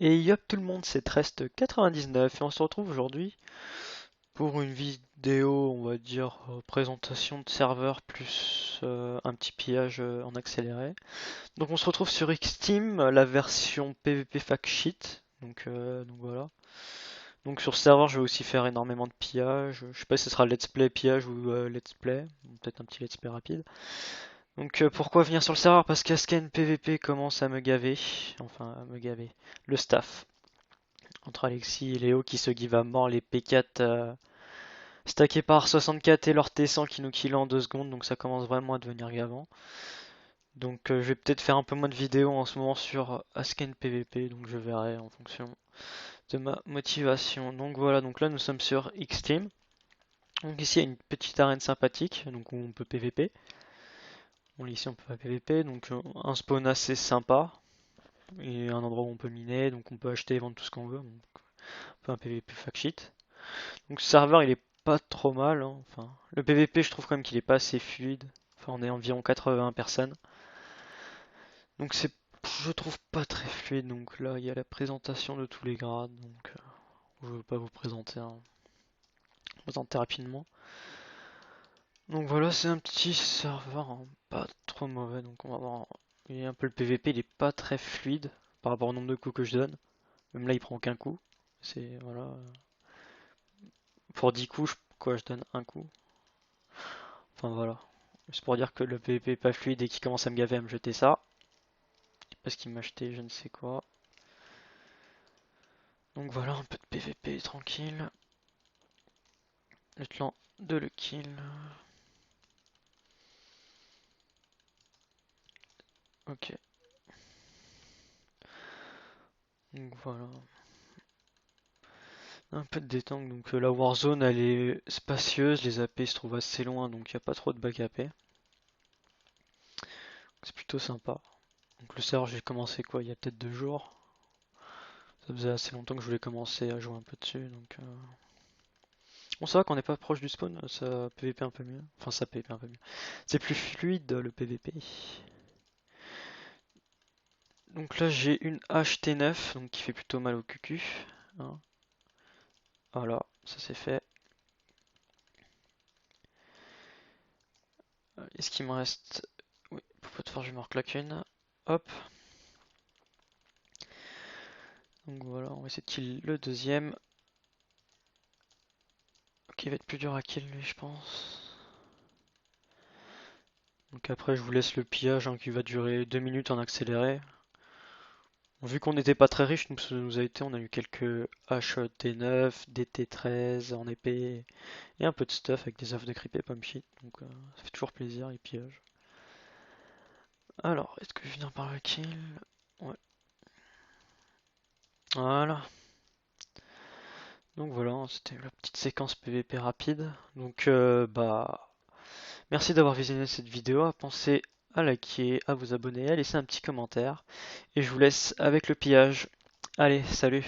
Et yop tout le monde, c'est Trest99 et on se retrouve aujourd'hui pour une vidéo, on va dire, présentation de serveur plus un petit pillage en accéléré. Donc on se retrouve sur Xteam, la version PvP fact sheet. Donc voilà. Donc sur ce serveur, je vais aussi faire énormément de pillage. Je sais pas si ce sera let's play pillage ou let's play, peut-être un petit let's play rapide. Donc pourquoi venir sur le serveur? Parce qu'Asken PvP commence à me gaver, enfin à me gaver. Le staff. Entre Alexis et Léo qui se give à mort, les P4 stackés par 64 et leur T100 qui nous kill en 2 secondes, donc ça commence vraiment à devenir gavant. Donc je vais peut-être faire un peu moins de vidéos en ce moment sur Asken PvP, donc je verrai en fonction de ma motivation. Donc voilà, donc là nous sommes sur Xteam. Donc ici il y a une petite arène sympathique, donc où on peut PvP. Bon ici on peut pas PvP, donc un spawn assez sympa. Et un endroit où on peut miner, donc on peut acheter et vendre tout ce qu'on veut. Donc, un peu un PvP fact sheet. Donc ce serveur il est pas trop mal, hein. Enfin, le PvP je trouve quand même qu'il est pas assez fluide. Enfin on est environ 80 personnes. Donc c'est je trouve pas très fluide. Donc là il y a la présentation de tous les grades. Donc je veux pas vous présenter, hein. Présenter rapidement. Donc voilà, c'est un petit serveur, hein, pas trop mauvais. Donc on va voir. Et un peu le PvP il est pas très fluide par rapport au nombre de coups que je donne. Même là il prend aucun coup. C'est voilà. Pour 10 coups, je donne un coup. Enfin voilà. C'est pour dire que le PvP est pas fluide et qu'il commence à me gaver à me jeter ça. Parce qu'il m'a acheté je ne sais quoi. Donc voilà, un peu de PvP tranquille. Le clan de le kill. Ok. Donc voilà. Un peu de détente. Donc la Warzone elle est spacieuse. Les AP se trouvent assez loin donc il n'y a pas trop de back AP. C'est plutôt sympa. Donc le serveur j'ai commencé quoi il y a peut-être 2 jours. Ça faisait assez longtemps que je voulais commencer à jouer un peu dessus. Donc bon, ça va qu'on n'est pas proche du spawn, ça PVP un peu mieux. Enfin, ça PVP un peu mieux. C'est plus fluide le PVP. Donc là, j'ai une HT9, donc qui fait plutôt mal au cucu, hein. Voilà, ça c'est fait. Est-ce qu'il me reste... Oui, pour de forge, je me reclaque une. Hop. Donc voilà, on va essayer de kill le deuxième. Ok, il va être plus dur à kill lui, je pense. Donc après, je vous laisse le pillage, hein, qui va durer 2 minutes en accéléré. Vu qu'on n'était pas très riche, nous a été, on a eu quelques haches T9, des T13 en épée et un peu de stuff avec des œufs de creep et pump shit. Donc ça fait toujours plaisir les pillages. Alors, est-ce que je vais finir par le kill? Ouais. Voilà. Donc voilà, c'était la petite séquence PVP rapide. Donc bah merci d'avoir visionné cette vidéo. Pensez à liker, à vous abonner, à laisser un petit commentaire. Et je vous laisse avec le pillage. Allez, salut!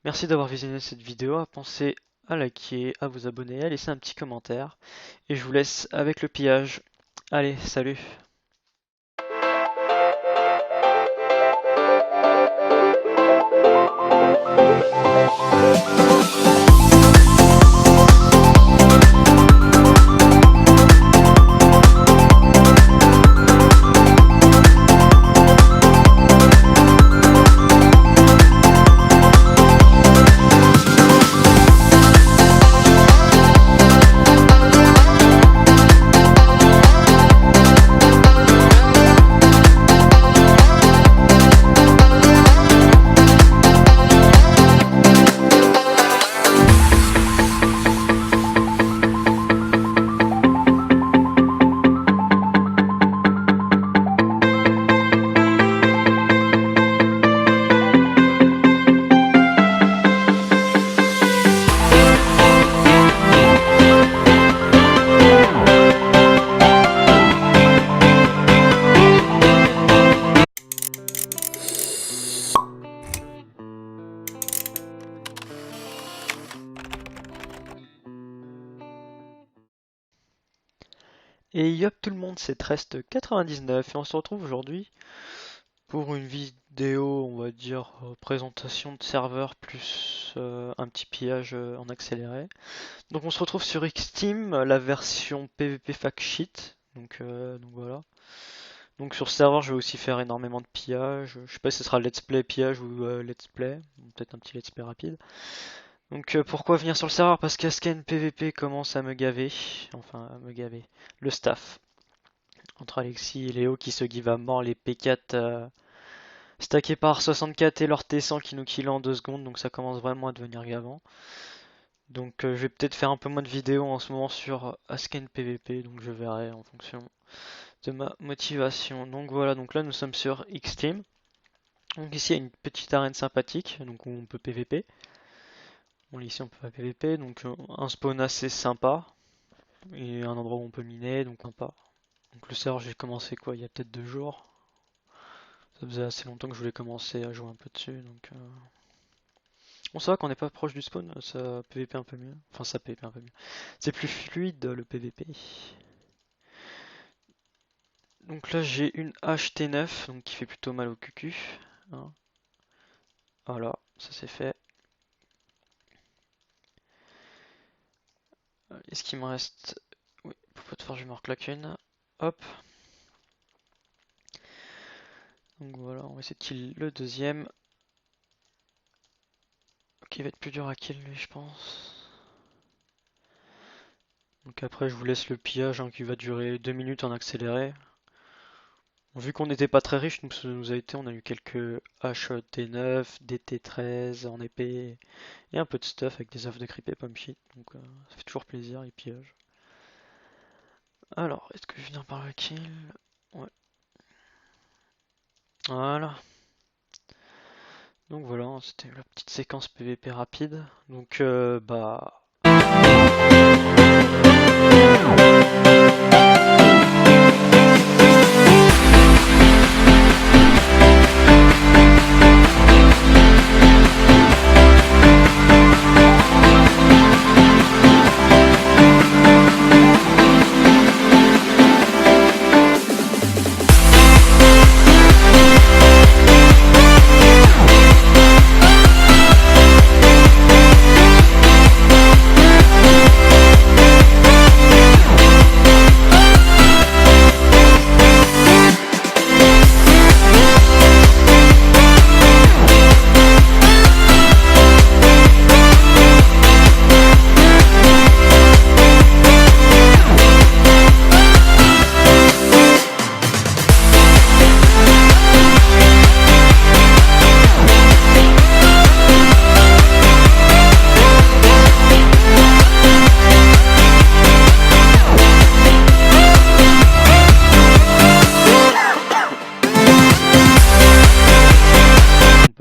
Merci d'avoir visionné cette vidéo. Pensez à liker, à vous abonner, à laisser un petit commentaire. Et je vous laisse avec le pillage. Allez, salut! Et yop tout le monde, c'est Trest99 et on se retrouve aujourd'hui pour une vidéo, on va dire, présentation de serveur plus un petit pillage en accéléré. Donc on se retrouve sur Xteam, la version PvP fact sheet. Donc voilà. Donc sur ce serveur, je vais aussi faire énormément de pillage. Je sais pas si ce sera let's play pillage ou let's play, peut-être un petit let's play rapide. Donc pourquoi venir sur le serveur? Parce qu'Asken PvP commence à me gaver, enfin à me gaver. Le staff. Entre Alexis et Léo qui se give à mort, les P4 stackés par 64 et leur T100 qui nous kill en 2 secondes, donc ça commence vraiment à devenir gavant. Donc je vais peut-être faire un peu moins de vidéos en ce moment sur Asken PvP, donc je verrai en fonction de ma motivation. Donc voilà, donc là nous sommes sur Xteam. Donc ici il y a une petite arène sympathique, donc où on peut PvP. Bon ici on peut pas PvP, donc un spawn assez sympa. Et un endroit où on peut miner, donc sympa. Donc le serveur j'ai commencé quoi, il y a peut-être 2 jours. Ça faisait assez longtemps que je voulais commencer à jouer un peu dessus, donc bon ça va qu'on n'est pas proche du spawn, ça PvP un peu mieux. Enfin ça PvP un peu mieux. C'est plus fluide le PvP. Donc là j'ai une HT9 donc qui fait plutôt mal au cucu. Hein. Voilà, ça c'est fait. Est-ce qu'il me reste... Oui, pour de forge je me reclaque une. Hop. Donc voilà, on va essayer de kill le deuxième. Ok, il va être plus dur à kill lui je pense. Donc après je vous laisse le pillage hein, qui va durer 2 minutes en accéléré. Vu qu'on n'était pas très riche, on a eu quelques haches T9, des T13 en épée et un peu de stuff avec des œufs de creep et pomme shit. Donc ça fait toujours plaisir les pillages. Alors, est-ce que je viens par le kill? Ouais. Voilà. Donc voilà, c'était la petite séquence PVP rapide. Donc bah...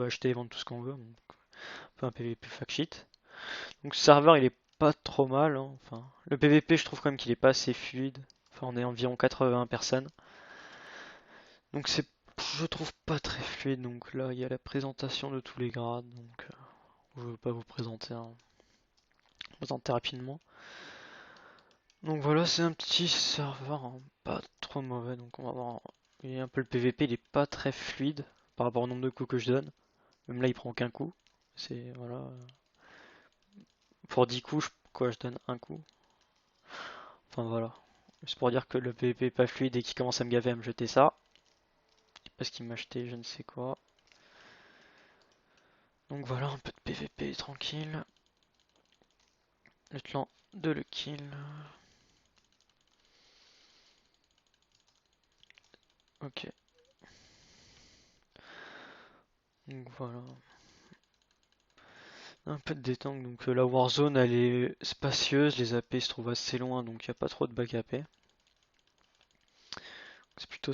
acheter et vendre tout ce qu'on veut, donc un peu un PVP fact sheet. Donc ce serveur il est pas trop mal, hein. Enfin, le PVP je trouve quand même qu'il est pas assez fluide. Enfin on est environ 80 personnes. Donc c'est je trouve pas très fluide, donc là il y a la présentation de tous les grades, donc je ne vais pas vous présenter rapidement. Donc voilà, c'est un petit serveur hein, pas trop mauvais, donc on va voir. Et un peu le PVP, il est pas très fluide par rapport au nombre de coups que je donne. Même là, il prend aucun coup. C'est voilà. Pour 10 coups, je donne un coup. Enfin voilà. C'est pour dire que le PVP est pas fluide et qu'il commence à me gaver à me jeter ça. Parce qu'il m'a acheté je ne sais quoi. Donc voilà, un peu de PVP tranquille. Le clan de le kill. Ok. Donc voilà. Un peu de détente. Donc la Warzone elle est spacieuse. Les AP se trouvent assez loin donc il n'y a pas trop de back AP. C'est plutôt